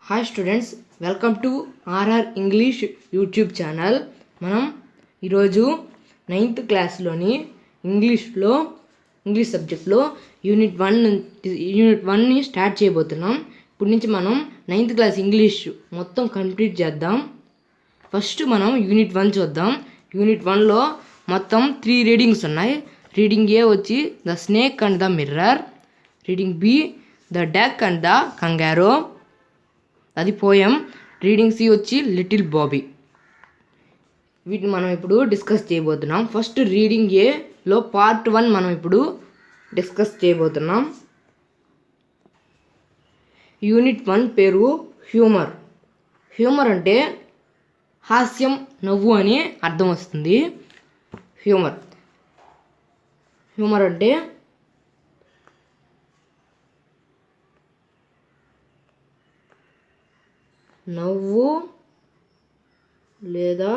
Hi students, welcome to RR English YouTube channel. మనం ఈరోజు 9th క్లాస్లోని ఇంగ్లీష్ సబ్జెక్ట్లో యూనిట్ 1ని స్టార్ట్ చేయబోతున్నాం. ఇప్పటి నుంచి మనం 9th క్లాస్ ఇంగ్లీష్ మొత్తం కంప్లీట్ చేద్దాం. ఫస్ట్ మనం యూనిట్ 1 చూద్దాం. యూనిట్ 1లో మొత్తం 3 రీడింగ్స్ ఉన్నాయి. రీడింగ్ ఏ వచ్చి the snake and the mirror, reading B the duck and the kangaroo, అది పోయం. రీడింగ్ సి వచ్చి లిటిల్ బాబీ. వీటిని మనం ఇప్పుడు డిస్కస్ చేయబోతున్నాం. ఫస్ట్ రీడింగ్ ఏలో పార్ట్ 1 మనం ఇప్పుడు డిస్కస్ చేయబోతున్నాం. యూనిట్ 1 పేరు హ్యూమర్. హ్యూమర్ అంటే హాస్యం, నవ్వు అని అర్థం వస్తుంది. హ్యూమర్ అంటే నవ్వు లేదా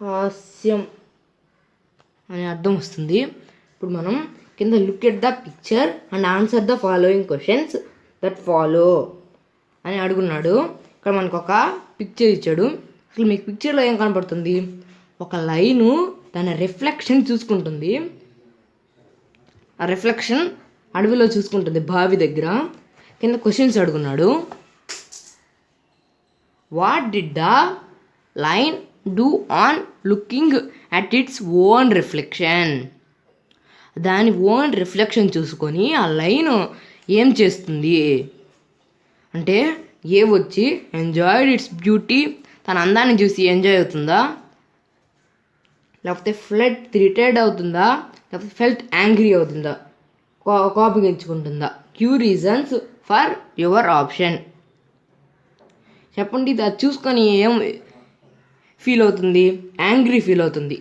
హాస్యం అని అర్థం వస్తుంది. ఇప్పుడు మనం కింద look at the picture and answer the following questions that follow అని అడుగున్నాడు. ఇక్కడ మనకు ఒక పిక్చర్ ఇచ్చాడు. అసలు మీకు పిక్చర్లో ఏం కనపడుతుంది? ఒక లైను దాని రిఫ్లెక్షన్ చూసుకుంటుంది. ఆ రిఫ్లెక్షన్ అడవిలో చూసుకుంటుంది, బావి దగ్గర. కింద questions అడుగున్నాడు. What did the line do on looking at its own reflection? దాని ఓన్ రిఫ్లెక్షన్ చూసుకొని ఆ లైన్ ఏం చేస్తుంది అంటే, ఏ వచ్చి ఎంజాయ్డ్ ఇట్స్ బ్యూటీ, తన అందాన్ని చూసి ఎంజాయ్ అవుతుందా, లేకపోతే ఫ్లడ్ ఇరిటేట్ అవుతుందా, లేకపోతే ఫెల్ట్ యాంగ్రీ అవుతుందా, కోపగించుకుంటుందా? Give reasons for your option. చెప్పండి. అది చూసుకొని ఏం ఫీల్ అవుతుంది? యాంగ్రీ ఫీల్ అవుతుంది.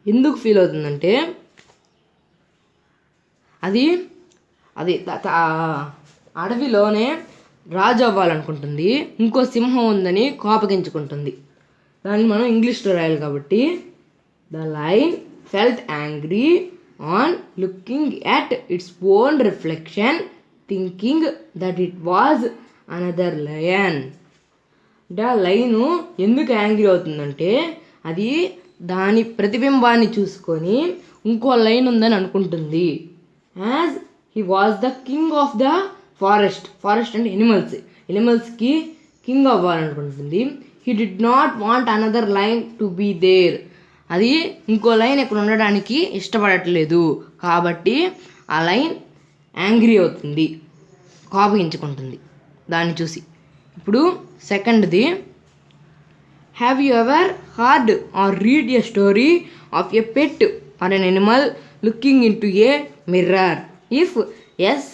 ఎందుకు ఫీల్ అవుతుందంటే, అది అడవిలోనే రాజు అవ్వాలనుకుంటుంది. ఇంకో సింహం ఉందని కోపగించుకుంటుంది. దాన్ని మనం ఇంగ్లీష్లో రాయాలి కాబట్టి, the line felt angry on looking at its own reflection thinking that it was another lion. అంటే ఆ లైను ఎందుకు యాంగ్రీ అవుతుందంటే, అది దాని ప్రతిబింబాన్ని చూసుకొని ఇంకో లైన్ ఉందని అనుకుంటుంది. As he was the king of the forest అంటే ఎనిమల్స్కి కింగ్ అవ్వాలనుకుంటుంది. He did not want another lion to be there. అది ఇంకో లైన్ ఇక్కడ ఉండడానికి ఇష్టపడట్లేదు కాబట్టి ఆ లైన్ యాంగ్రీ అవుతుంది, కోపగించుకుంటుంది దాన్ని చూసి. ఇప్పుడు సెకండ్ది, have you ever heard or read a story of a pet or an animal looking in to a mirror? If yes,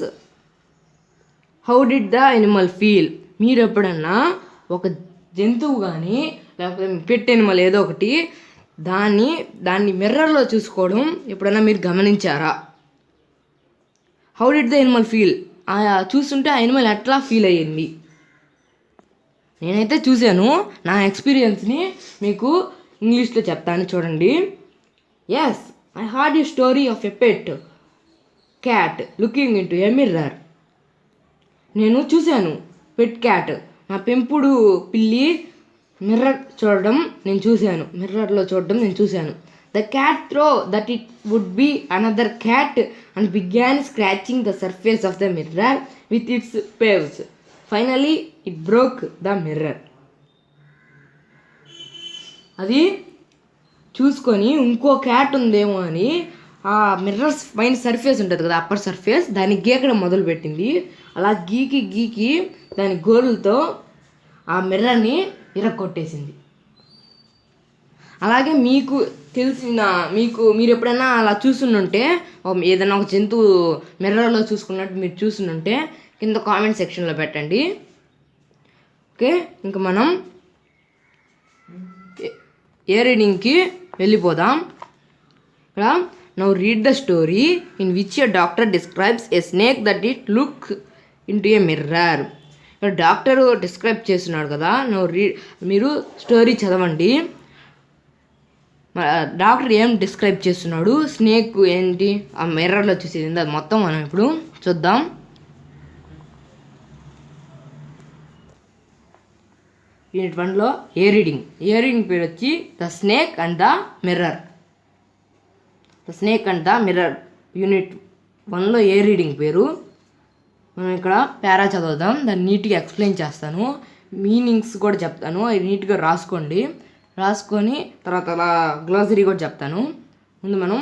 how did the animal feel? మీరు ఎప్పుడన్నా ఒక జంతువు కానీ లేకపోతే పెట్ ఎనిమల్ ఏదో ఒకటి దాన్ని మిర్రర్లో చూసుకోవడం ఎప్పుడన్నా మీరు గమనించారా? How did the animal feel? చూస్తుంటే ఆ ఎనిమల్ ఎట్లా ఫీల్ అయ్యింది? నేనైతే చూశాను. నా ఎక్స్పీరియన్స్ని మీకు ఇంగ్లీష్లో చెప్తాను, చూడండి. Yes, I heard a story of a pet cat looking in to a mirror. నేను చూశాను పెట్ క్యాట్, నా పెంపుడు పిల్లి మిర్రర్లో చూడడం నేను చూశాను. The cat thought that it would be another cat and began scratching the surface of the mirror with its paws. Finally, it broke the mirror. అది చూసుకొని ఇంకో క్యాట్ ఉందేమో అని ఆ మిర్రర్స్ పైన సర్ఫేస్ ఉంటుంది కదా, అప్పర్ సర్ఫేస్, దాన్ని గీకడం మొదలుపెట్టింది. అలా గీకి దాని గోరులతో ఆ మిర్రర్ని ఇరక్కొట్టేసింది. అలాగే మీకు మీరు ఎప్పుడైనా అలా చూసుంటే, ఏదైనా ఒక జంతువు మిర్రర్లో చూసుకున్నట్టు మీరు చూసుంటే కింద కామెంట్ సెక్షన్లో పెట్టండి. ఓకే, ఇంకా మనం ఏ రీడింగ్కి వెళ్ళిపోదాం. ఇక్కడ now read the story in which a doctor describes a snake that it look in to a mirror. ఇక్కడ డాక్టర్ డిస్క్రైబ్ చేస్తున్నాడు కదా, మీరు స్టోరీ చదవండి. డాక్టర్ ఏం డిస్క్రైబ్ చేస్తున్నాడు, స్నేక్ ఏంటి, ఆ మిర్రర్లో చూసేది అది మొత్తం మనం ఇప్పుడు చూద్దాం. యూనిట్ 1లో ఏ రీడింగ్ పేరు వచ్చి the snake and the mirror. Unit 1లో ఏ రీడింగ్ పేరు. మనం ఇక్కడ పేరా చదువుదాం, దాన్ని నీట్గా ఎక్స్ప్లెయిన్ చేస్తాను, మీనింగ్స్ కూడా చెప్తాను, అవి నీట్గా రాసుకొని తర్వాత అలా గ్లోసరీ కూడా చెప్తాను. ముందు మనం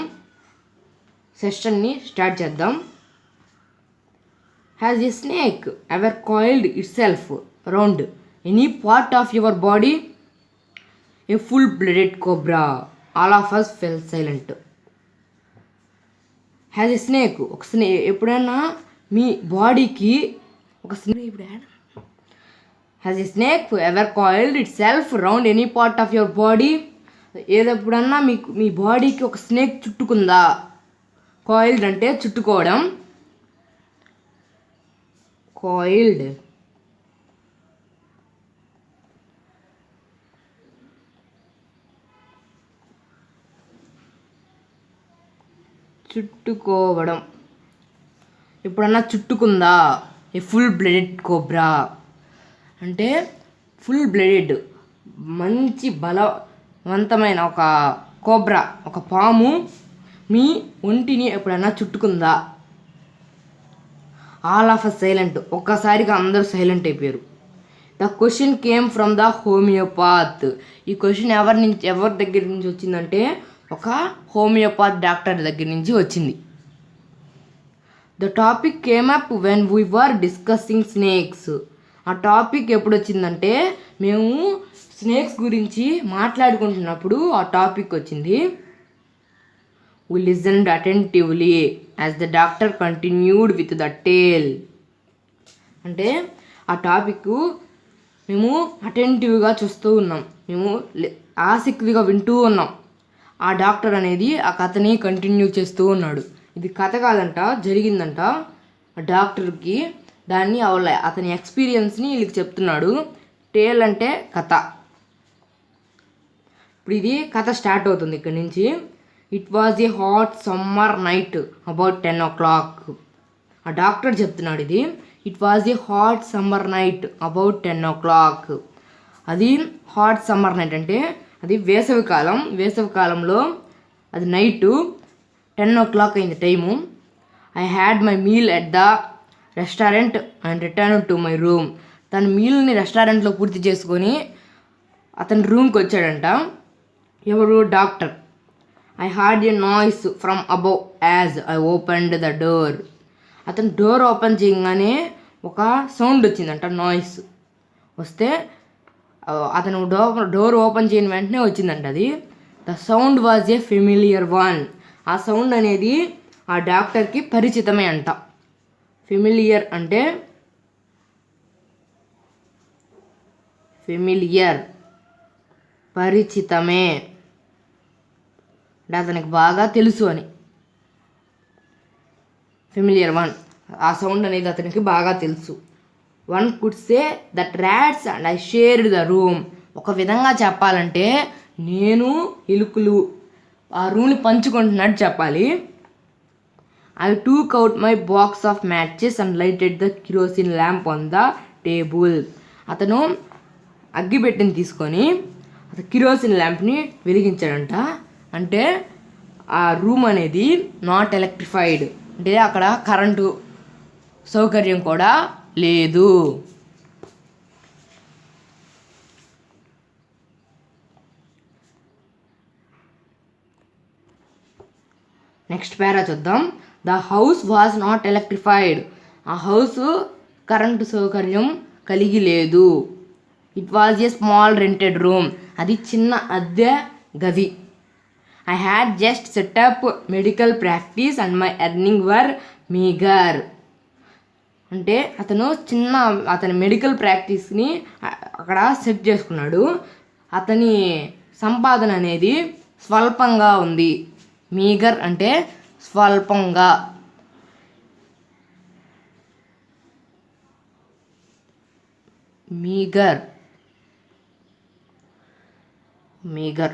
సెషన్ని స్టార్ట్ చేద్దాం. Has a snake ever coiled itself around any part of your body? A full blooded cobra. All of us fell silent. Has a snake, ఎప్పుడైనా మీ బాడీకి ఒక snake has a snake ever coiled itself round any part of your body? ఏదెప్పుడన్నా మీకు మీ బాడీకి ఒక snake చుట్టుకుందా? Coiled అంటే చుట్టుకోవడం, కాయిల్డ్. చుట్టుకోవడం. ఎప్పుడన్నా చుట్టుకుందా? ఏ ఫుల్ బ్లడెడ్ కోబ్రా అంటే ఫుల్ బ్లడెడ్ మంచి బలవంతమైన ఒక కోబ్రా, ఒక పాము మీ ఒంటిని ఎప్పుడన్నా చుట్టుకుందా? ఆల్ ఆఫ్ అ సైలెంట్, ఒక్కసారిగా అందరూ సైలెంట్ అయిపోయారు. The question came from the homeopath. ఈ క్వశ్చన్ ఎవరి దగ్గర నుంచి వచ్చిందంటే ఒక హోమియోపాత్ డాక్టర్ దగ్గర నుంచి వచ్చింది. The topic came up when we were discussing snakes. ఆ టాపిక్ ఎప్పుడు వచ్చిందంటే మేము స్నేక్స్ గురించి మాట్లాడుకుంటున్నప్పుడు ఆ టాపిక్ వచ్చింది. We listened attentively as the doctor continued with the tale. అంటే ఆ టాపిక్ మేము అటెంటివ్గా చూస్తూ ఉన్నాం, మేము ఆసక్తిగా వింటూ ఉన్నాం. ఆ డాక్టర్ అనేది ఆ కథని కంటిన్యూ చేస్తూ ఉన్నాడు. ఇది కథ కాదంట, జరిగిందంట. ఆ డాక్టర్కి దాన్ని అతని ఎక్స్పీరియన్స్ని వీళ్ళకి చెప్తున్నాడు. టేల్ అంటే కథ. ఇప్పుడు ఇది కథ స్టార్ట్ అవుతుంది ఇక్కడి నుంచి. It was a hot summer night about 10 o'clock. ఆ డాక్టర్ చెప్తున్నాడు ఇది. It was a hot summer night about 10 o'clock. అది హాట్ సమ్మర్ నైట్ అంటే అది వేసవికాలంలో అది నైటు 10 o'clock అయింది time. I had my meal at the restaurant and return to my room. తన మీల్ని రెస్టారెంట్లో పూర్తి చేసుకొని అతని రూమ్కి వచ్చాడంట. ఎవరు? Doctor. I hard a noise from above as I opened the door. అతను డోర్ ఓపెన్ చేయగానే ఒక సౌండ్ వచ్చిందంట, నాయిస్ వస్తే అతను డోర్ ఓపెన్ చేయని వెంటనే వచ్చిందంట అది. The sound was a familiar one. ఆ సౌండ్ అనేది ఆ డాక్టర్కి పరిచితమే అంట. ఫెమిలియర్ అంటే పరిచితమే అంటే అతనికి బాగా తెలుసు అని. ఫెమిలియర్ వన్, ఆ సౌండ్ అనేది అతనికి బాగా తెలుసు. One could say that rats and I shared the room. ఒక విధంగా చెప్పాలంటే నేను ఎలుకలు ఆ రూమ్ని పంచుకుంటున్నట్టు చెప్పాలి. I టూక్ out my box of matches and lighted the kerosene lamp on the table. అతను అగ్గిపెట్టిని తీసుకొని అతను కిరోసిన్ ల్యాంప్ని వెలిగించాడంట. అంటే ఆ రూమ్ అనేది నాట్ ఎలక్ట్రిఫైడ్, అంటే అక్కడ కరెంటు సౌకర్యం కూడా లేదు. నెక్స్ట్ పేరా చూద్దాం. The house was not electrified. ఆ హౌస్ కరెంటు సౌకర్యం కలిగి లేదు. It was a small rented room. అది చిన్న అద్దె గది. I had just setup medical practice and my earning were meagre. అంటే అతని మెడికల్ ప్రాక్టీస్ని అక్కడ సెట్ చేసుకున్నాడు. అతని సంపాదన అనేది స్వల్పంగా ఉంది. మీగర్ అంటే స్వల్పంగా. మీగర్ అంటే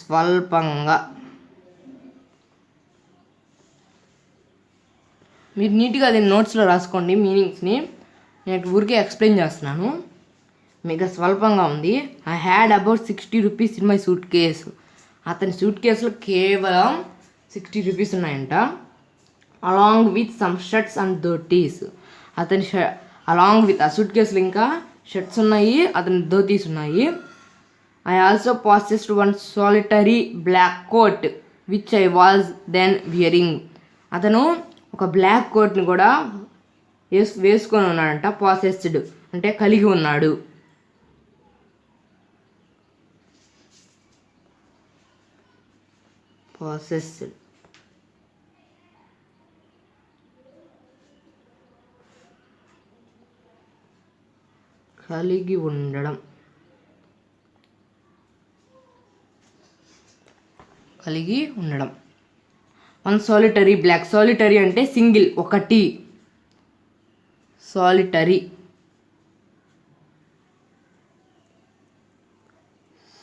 స్వల్పంగా. మీరు నీట్గా అది నోట్స్లో రాసుకోండి మీనింగ్స్ని. నేను ఊరికే ఎక్స్ప్లెయిన్ చేస్తున్నాను. మీకు స్వల్పంగా ఉంది. I had about 60 rupees in my suit case. అతని సూట్ కేసులో కేవలం 60 రూపీస్ ఉన్నాయంట. Along with some shirts and dhotis. అతని అలాంగ్ విత్ ఆ సూట్ కేసులో ఇంకా షర్ట్స్ ఉన్నాయి, అతని ధోతీస్ ఉన్నాయి. I also possessed one solitary black coat which I was then wearing. అతను ఒక బ్లాక్ కోట్ని కూడా వేసుకొని ఉన్నాడంట. possessed అంటే కలిగి ఉన్నాడు. possessed కలిగి ఉండడం, కలిగి ఉండడం. One solitary black. సాలిటరీ అంటే సింగిల్, ఒకటి. Solitary,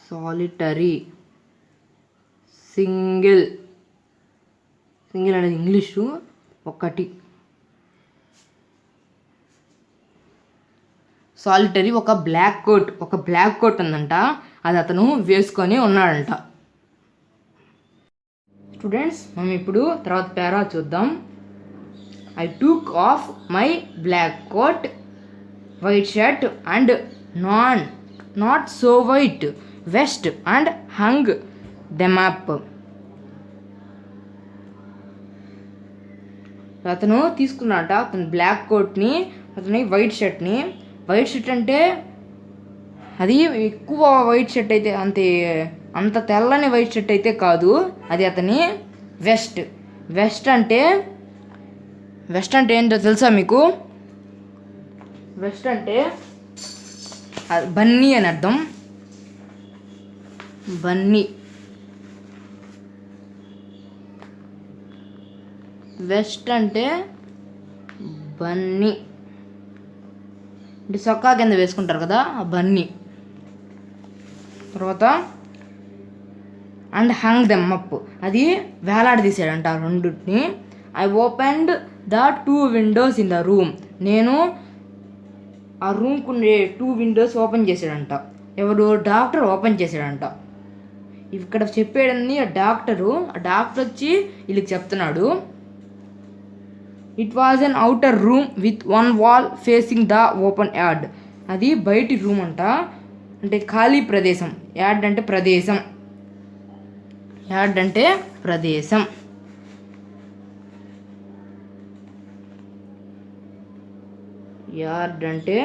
solitary, single. సింగిల్ అనేది ఇంగ్లీషు, ఒకటి. సాలిటరీ ఒక బ్లాక్ కోట్ ఉందంట, అది అతను వేసుకొని ఉన్నాడంట. స్టూడెంట్స్, మనం ఇప్పుడు తర్వాత పేరా చూద్దాం. I took off my black coat, white shirt and not so white vest and hung them up. అతను తీసుకున్నాట అతని బ్లాక్ కోట్ని, అతని వైట్ షర్ట్ని. వైట్ షర్ట్ అంటే అది ఎక్కువ వైట్ షర్ట్ అయితే అంత తెల్లని వైట్ షర్ట్ అయితే కాదు, అది అతని వెస్ట్. వెస్ట్ అంటే ఏంటో తెలుసా మీకు? వెస్ట్ అంటే బన్నీ అని అర్థం. బన్నీ. వెస్ట్ అంటే బన్నీ అంటే సొక్కా కింద వేసుకుంటారు కదా, ఆ బన్నీ. తర్వాత అండ్ హంగ్ దెమ్ అప్, అది వేలాడదీశాడంట ఆ రెండుని. I opened the 2 windows in the room. నేను ఆ రూమ్కు ఉండే 2 windows ఓపెన్ చేశాడంట. ఎవరు? డాక్టర్ ఓపెన్ చేశాడంట. ఇక్కడ చెప్పేడని ఆ డాక్టర్ వచ్చి వీళ్ళకి చెప్తున్నాడు. It was an outer room with 1 wall facing the open yard. అది బయటి రూమ్ అంట, అంటే ఖాళీ ప్రదేశం. యార్డ్ అంటే ప్రదేశం. యార్డ్ అంటే ప్రదేశం. యార్డ్ అంటే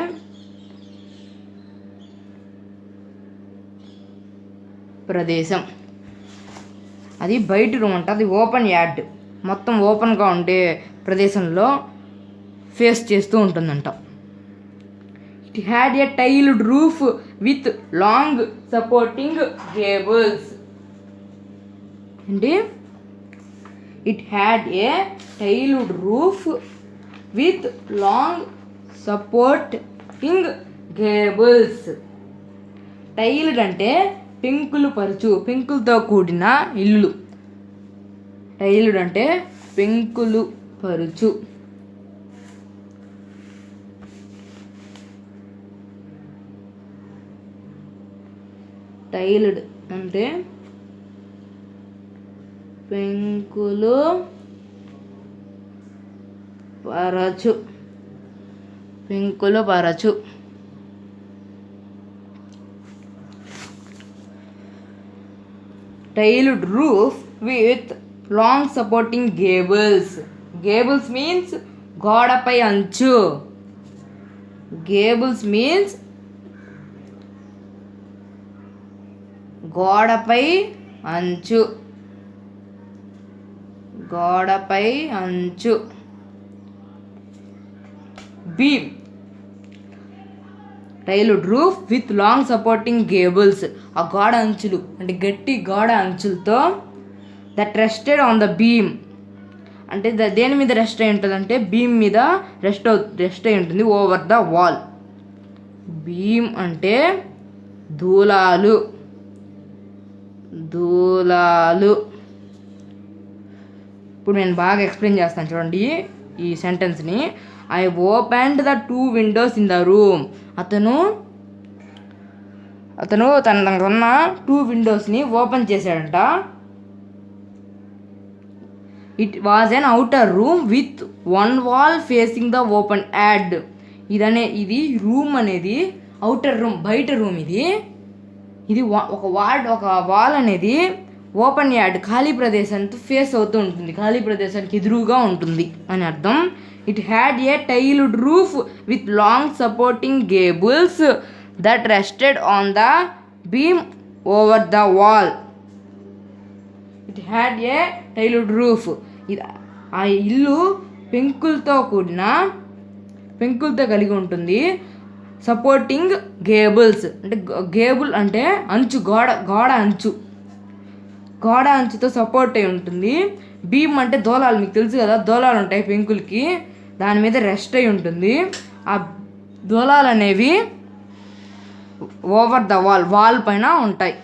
ప్రదేశం. అది బయటి రూమ్ అంట, అది ఓపెన్ యార్డ్. మొత్తం ఓపెన్గా ఉండే ప్రదేశంలో ఫేస్ చేస్తూ ఉంటుందంట. It had a tiled roof with long supporting cables. అంటే it had a tiled roof with long supporting cables. Tiled అంటే పెంకులతో కూడిన ఇల్లు. టైల్డ్ అంటే పెంకులు పరుచు. టైల్డ్ అంటే పెంకులు పరచు. పెంకులు పరచు. Tiled roof with long supporting gables. Gables means గోడపై అంచు. Gables means గోడపై అంచు. గోడపై అంచు. Beam. Tiled roof with long supporting gables. ఆ గోడ అంచులు అంటే గట్టి గోడ అంచులతో that rested on the beam. అంటే దేని మీద రెస్ట్ అయి ఉంటుంది అంటే బీమ్ మీద రెస్ట్ అయి ఉంటుంది. Over the wall. బీమ్ అంటే దూలాలు. దూలాలు. ఇప్పుడు నేను బాగా ఎక్స్ప్లెయిన్ చేస్తాను చూడండి ఈ సెంటెన్స్ని. I opened the 2 windows in the room. అతను అతను తనకున్న 2 విండోస్ని ఓపెన్ చేశాడంట. It was an outer room with 1 wall facing the open yard. ఇది రూమ్ అనేది అవుటర్ రూమ్, బయట రూమ్. ఇది ఒక వాల్ అనేది ఓపెన్ యార్డ్, ఖాళీ ప్రదేశానికి ఫేస్ అవుతూ ఉంటుంది, ఖాళీ ప్రదేశానికి ఎదురుగా ఉంటుంది అని అర్థం. It had a tiled roof with long supporting gables that rested on the beam over the wall. It had a tiled roof. ఆ ఇల్లు పెంకులతో కలిగి ఉంటుంది. సపోర్టింగ్ గేబుల్స్ అంటే గేబుల్ అంటే అంచు, గోడ అంచుతో సపోర్ట్ అయి ఉంటుంది. బీమ్ అంటే దోలాలు, మీకు తెలుసు కదా, దోలాలు ఉంటాయి పెంకులకి, దాని మీద రెస్ట్ అయి ఉంటుంది. ఆ దోలాలు అనేవి ఓవర్ ద వాల్ పైన ఉంటాయి.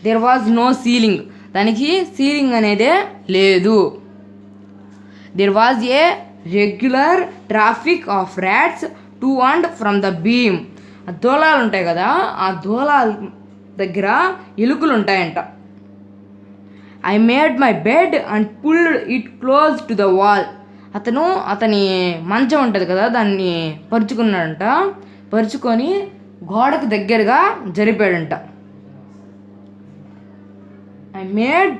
దేర్ వాజ్ నో సీలింగ్, దానికి సీలింగ్ అనేదే లేదు. There was a regular traffic of rats to and from the beam. ఆ దోలాలు ఉంటాయి కదా, ఆ దోలాల దగ్గర ఎలుకలు ఉంటాయంట. I made my bed and pulled it close to the wall. అతని మంచం ఉంటుంది కదా, దాన్ని పరుచుకొని గోడకు దగ్గరగా జరిపాడంట. I made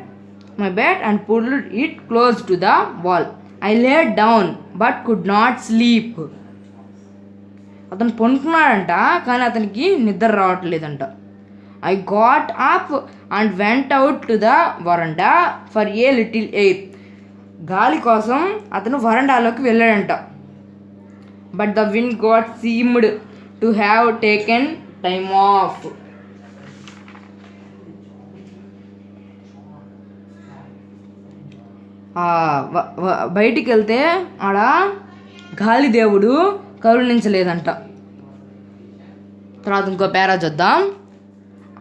my bed and pulled it close to the wall. I laid down but could not sleep. అతను పడుకున్నాడంట, కానీ అతనికి నిద్ర రావట్లేదంట. I got up and went out to the veranda for a little air. గాలి కోసం అతను వరండాలోకి వెళ్ళాడంట. But the wind got seemed to have taken time off. బయటికి వెళ్తే ఆడ గాలి దేవుడు కరుణించలేదంట. తర్వాత ఇంకో పేరా చూద్దాం.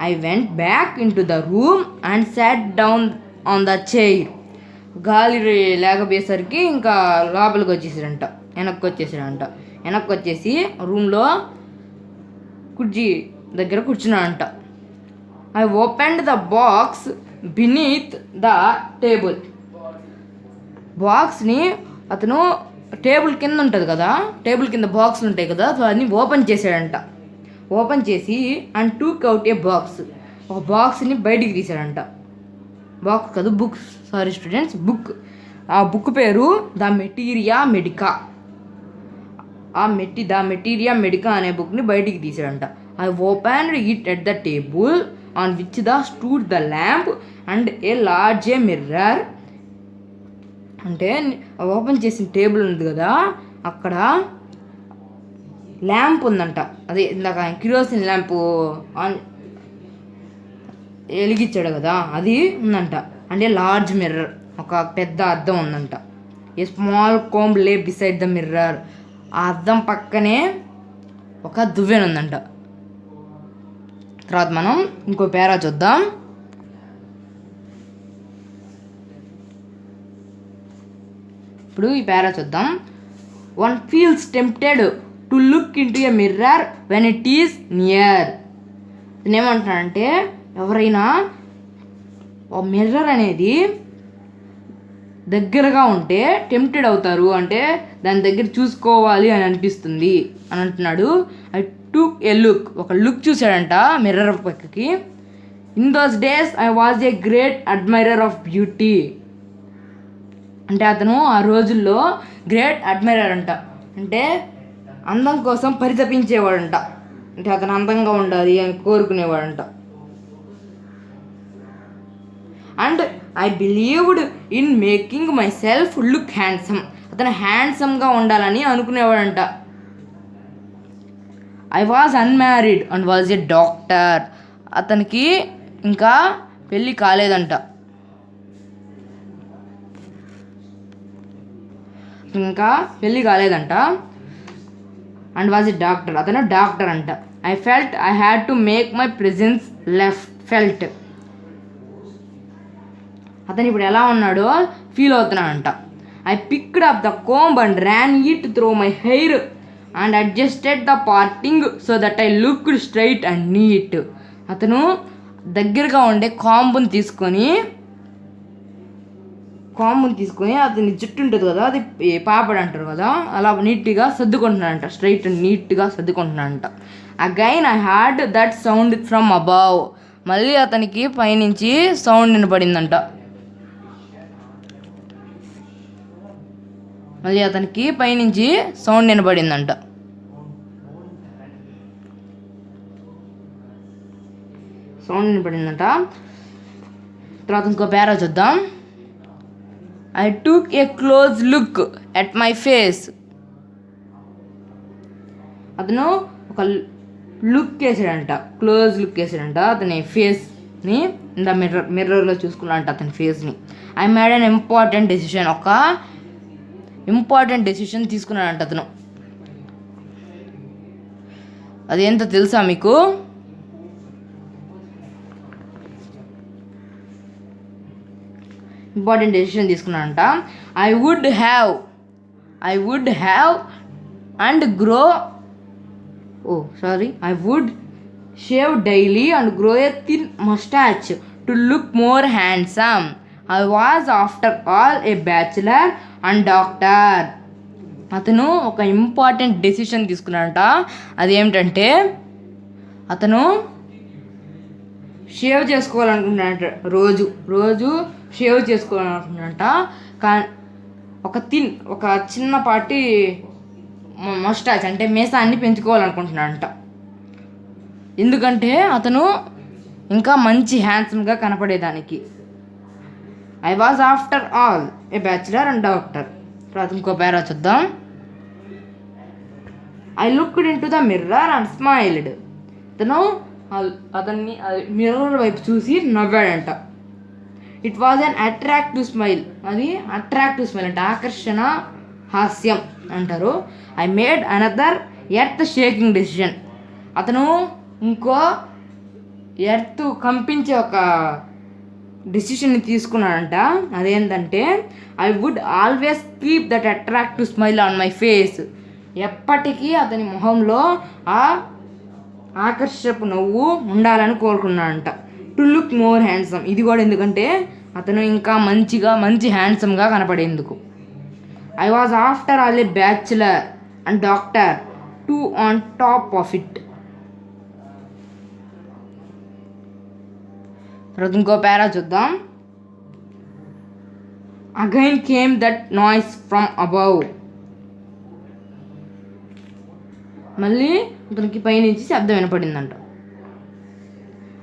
I went back in to the room and sat down on the chair. గాలి లేకపోయేసరికి ఇంకా లోపలికి వచ్చేసాడంట, వెనక్కి వచ్చేసి రూమ్లో కుర్చీ దగ్గర కూర్చున్నాడంట. I opened the box beneath the table. బాక్స్ని అతను టేబుల్ కింద ఉంటుంది కదా, టేబుల్ కింద బాక్స్లు ఉంటాయి కదా, అన్ని ఓపెన్ చేశాడంట. ఓపెన్ చేసి and took out a box. ఒక బాక్స్ని బయటికి తీశాడంట. బాక్స్ కాదు, బుక్, సారీ స్టూడెంట్స్, బుక్. ఆ బుక్ పేరు the materia medica. The materia medica అనే బుక్ని బయటికి తీశాడంట. I opened it at the table on which the stood the lamp and a large a mirror. అంటే ఓపెన్ చేసిన టేబుల్ ఉంది కదా, అక్కడ ల్యాంప్ ఉందంట. అదే ఇందాక కిరోసిన్ ల్యాంపు వెలిగించాడు కదా, అది ఉందంట. అంటే లార్జ్ మిర్రర్, ఒక పెద్ద అద్దం ఉందంట. ఏ స్మాల్ కోంబ్ లే బిసైడ్ ద మిర్రర్. ఆ అద్దం పక్కనే ఒక దువ్వెన ఉందంట. తర్వాత మనం ఇంకో పేరా చూద్దాం. ఇప్పుడు ఈ పేరా చూద్దాం. One feels tempted to look in to a mirror when it is near. నేనేమంటున్నానంటే, ఎవరైనా మిర్రర్ అనేది దగ్గరగా ఉంటే టెంప్టెడ్ అవుతారు, అంటే దాని దగ్గర చూసుకోవాలి అని అనిపిస్తుంది అని అంటున్నాడు. I took A look. ఒక లుక్ చూశాడంట మిర్రర్ పక్కకి. In those days I was a great admirer of beauty. అంటే అతను ఆ రోజుల్లో గ్రేట్ అడ్మైరర్ అంట, అంటే అందం కోసం పరితపించేవాడంట. అంటే అతను అందంగా ఉండాలి అని కోరుకునేవాడంట. And I believed in making myself look handsome. అతను హ్యాండ్సమ్గా ఉండాలని అనుకునేవాడంట. I was unmarried and was a doctor. అతనికి ఇంకా పెళ్ళి కాలేదంట. And was a doctor. అతను డాక్టర్ అంట. I felt I had to make my presence felt. అతను ఇప్పుడు ఎలా ఉన్నాడో ఫీల్ అవుతున్నాడంట. I picked up the comb and ran it through my hair and adjusted the parting so that I looked straight and neat. అతను దగ్గరగా ఉండే కాంబుని తీసుకొని అతని జుట్టు ఉంటుంది కదా, అది పాపడ్ అంటారు కదా, అలా నీట్గా సర్దుకుంటున్నాడంట, స్ట్రైట్ అండ్ నీట్గా సర్దుకుంటున్నాడంట. Again I heard that sound from above. మళ్ళీ అతనికి పైనుంచి సౌండ్ వినపడిందంట. తర్వాత ఇంకో పేరా చూద్దాం. I took a close look at my face. అతను ఒక క్లోజ్ లుక్ వేసాడంట అతని ఫేస్ని. ఇంత మిర్రర్లో చూసుకున్నాడంట అతని ఫేస్ని. I made an important decision తీసుకున్నాడంట అతను. అదేంటో తెలుసా మీకు? ఇంపార్టెంట్ డెసిషన్ తీసుకున్నానంట. I would shave daily and grow a thin moustache to look more handsome. I was after all a bachelor and doctor. అతను ఒక ఇంపార్టెంట్ డెసిషన్ తీసుకున్నాడంట. అదేమిటంటే అతను షేవ్ చేసుకోవాలనుకుంటున్నాడంట. రోజు షేవ్ చేసుకోవాలనుకుంటున్నాడంట. ఒక చిన్నపాటి మస్టాచ్ అంటే మీసాన్ని పెంచుకోవాలనుకుంటున్నాడంట. ఎందుకంటే అతను ఇంకా మంచి హ్యాండ్సమ్గా కనపడేదానికి. I was after all a bachelor and doctor. తర్వాత ఇంకో పేరా చూద్దాం. I looked into the mirror and smiled. అతన్ని మిర్రర్ వైపు చూసి నవ్వాడంట. It was an attractive smile. అది అట్రాక్టివ్ స్మైల్ అంటే ఆకర్షణ హాస్యం అంటారు. I made another earth shaking decision. అతను ఇంకో ఎర్త్ కంపించే ఒక డెసిషన్ని తీసుకున్నాడంట. అదేంటంటే I would always keep that attractive smile on my face. ఎప్పటికీ అతని మొహంలో ఆ ఆకర్షపు నవ్వు ఉండాలని కోరుకున్నాడంట. To look more handsome. ఇది కూడా ఎందుకంటే అతను ఇంకా మంచి హ్యాండ్సమ్గా కనపడేందుకు. I was after all a bachelor and doctor too on top of it. తర్వాత ఇంకో పేరా చూద్దాం. Again came that noise from above. మళ్ళీ అతనికి పైనుంచి శబ్దం వినపడిందంట.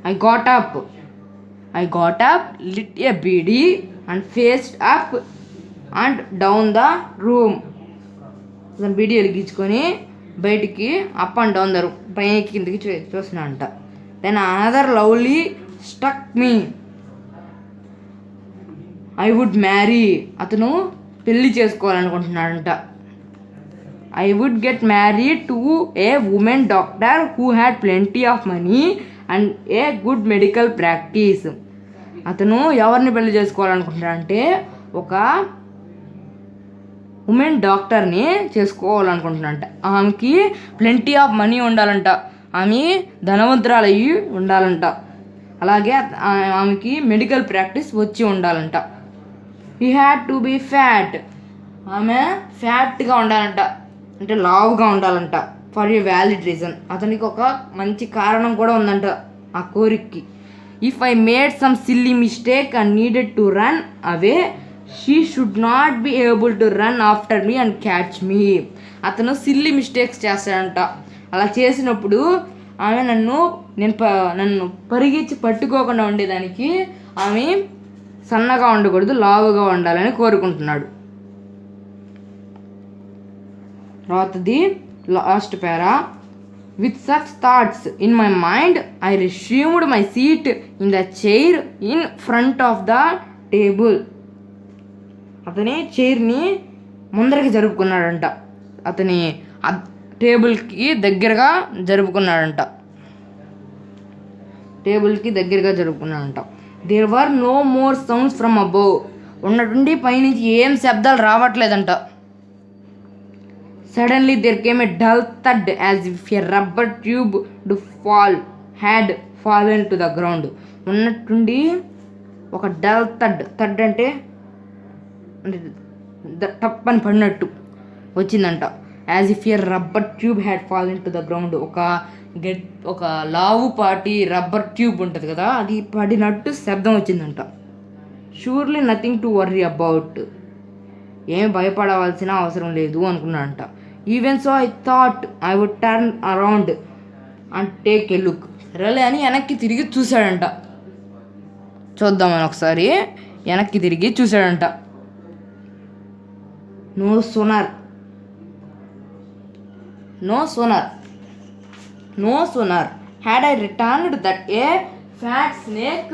I got up, lit a beedi and paced up and down the room. అతను బీడీ వెలిగించుకొని బయటికి up and down the room, పైకి కిందకి చూస్తున్నాడంట. Then another lovely stuck me. I would marry. అతను పెళ్లి చేసుకోవాలనుకుంటున్నాడంట. I would get married to a woman doctor who had plenty of money and a good medical practice. అతను ఎవరిని పెళ్లి చేసుకోవాలనుకుంటున్నాడంటే ఒక women డాక్టర్ని చేసుకోవాలనుకుంటున్నాడంట. ఆమెకి ప్లెంటీ ఆఫ్ మనీ ఉండాలంట, ఆమె ధనవంతురాలయ్యి ఉండాలంట, అలాగే ఆమెకి మెడికల్ ప్రాక్టీస్ వచ్చి ఉండాలంట. He had to be fat. ఆమె ఫ్యాట్గా ఉండాలంట, అంటే లావుగా ఉండాలంట. For a valid reason. అతనికి ఒక మంచి కారణం కూడా ఉందంట ఆ కోరికకి. If I made some silly mistake and needed to run away, she should not be able to run after me and catch me. అతను సిల్లీ మిస్టేక్స్ చేస్తాడంట. అలా చేసినప్పుడు ఆమె నన్ను పరిగెత్తి పట్టుకోకుండా ఉండేదానికి ఆమె సన్నగా ఉండకూడదు, లావుగా ఉండాలని కోరుకుంటున్నాడు. తర్వాతది last para. With such thoughts in my mind I resumed my seat in the chair in front of the table. అతని చైర్ని ముందరకి జరుపుకున్నాడంట, అతని టేబుల్కి దగ్గరగా జరుపుకున్నాడంట. There were no more sounds from above. ఉన్నటువంటి పైనుంచి ఏం శబ్దాలు రావట్లేదంట. Suddenly there came a dull thud as if a rubber tube would fall had fallen to the ground. ఉన్నట్టుండి ఒక డల్ థడ్ అంటే టప్పని పడినట్టు వచ్చిందంట. As if a rubber tube had fallen to the ground. ఒక లావుపాటి రబ్బర్ ట్యూబ్ ఉంటుంది కదా, అది పడినట్టు శబ్దం వచ్చిందంట. Surely nothing to worry about. ఏం భయపడవలసిన అవసరం లేదు అనుకున్నాడంట. Even so I thought I would turn around and take a look. సరేలే అని వెనక్కి తిరిగి చూశాడంట. చూద్దామని ఒకసారి వెనక్కి తిరిగి చూశాడంట. No sooner had I returned that a fat snake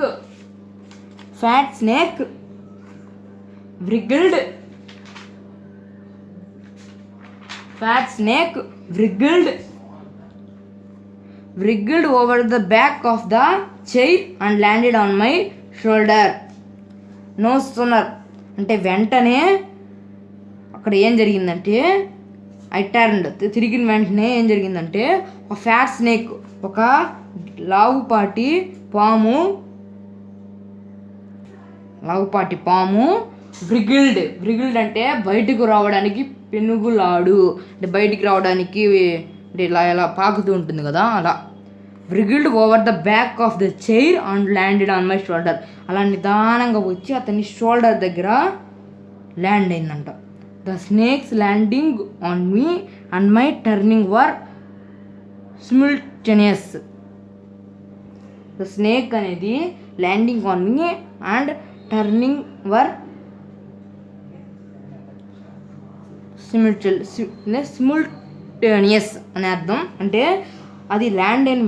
wriggled over the back of the chair and landed on my shoulder. No sooner అంటే వెంటనే అక్కడ ఏం జరిగిందంటే ఐ టర్న్డ్ తిరిగిన వెంటనే ఏం జరిగిందంటే ఒక ఫ్యాట్ స్నేక్, ఒక లావుపాటి పాము వ్రిగిల్డ్ అంటే బయటకు రావడానికి పెనుగులాడు, అంటే బయటికి రావడానికి అంటే ఇలా పాకుతూ ఉంటుంది కదా, అలా wriggled over the back of the chair and landed on my shoulder. అలా నిదానంగా వచ్చి అతని షోల్డర్ దగ్గర ల్యాండ్ అయిందంట. The snake's landing on me and my turning were simultaneous. The snake అనేది landing on me and turning were simultaneous అనే అర్థం. అంటే అది ల్యాండ్ అయిన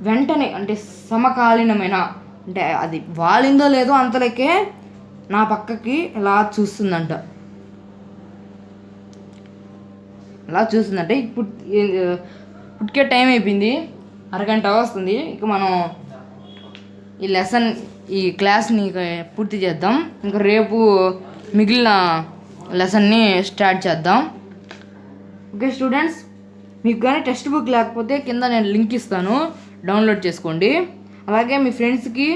వెంటనే అంటే సమకాలీనమైన, అంటే అది వాలిందో లేదో అంతలోకే నా పక్కకి ఇలా చూస్తుందంట. ఇప్పటికే టైం అయిపోయింది, అరగంట వస్తుంది. ఇక మనం ఈ క్లాస్ని పూర్తి చేద్దాం. ఇంకా రేపు మిగిలిన లెసన్ని స్టార్ట్ చేద్దాం. ఓకే స్టూడెంట్స్, మీకు కానీ టెక్స్ట్ బుక్ లేకపోతే కింద నేను లింక్ ఇస్తాను, డౌన్లోడ్ చేసుకోండి. అలాగే మీ ఫ్రెండ్స్కి,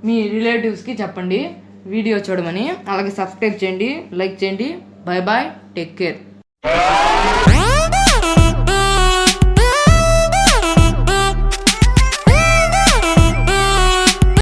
మీ రిలేటివ్స్కి చెప్పండి వీడియో చూడమని. అలాగే సబ్స్క్రైబ్ చేయండి, లైక్ చేయండి. Bye bye, take care.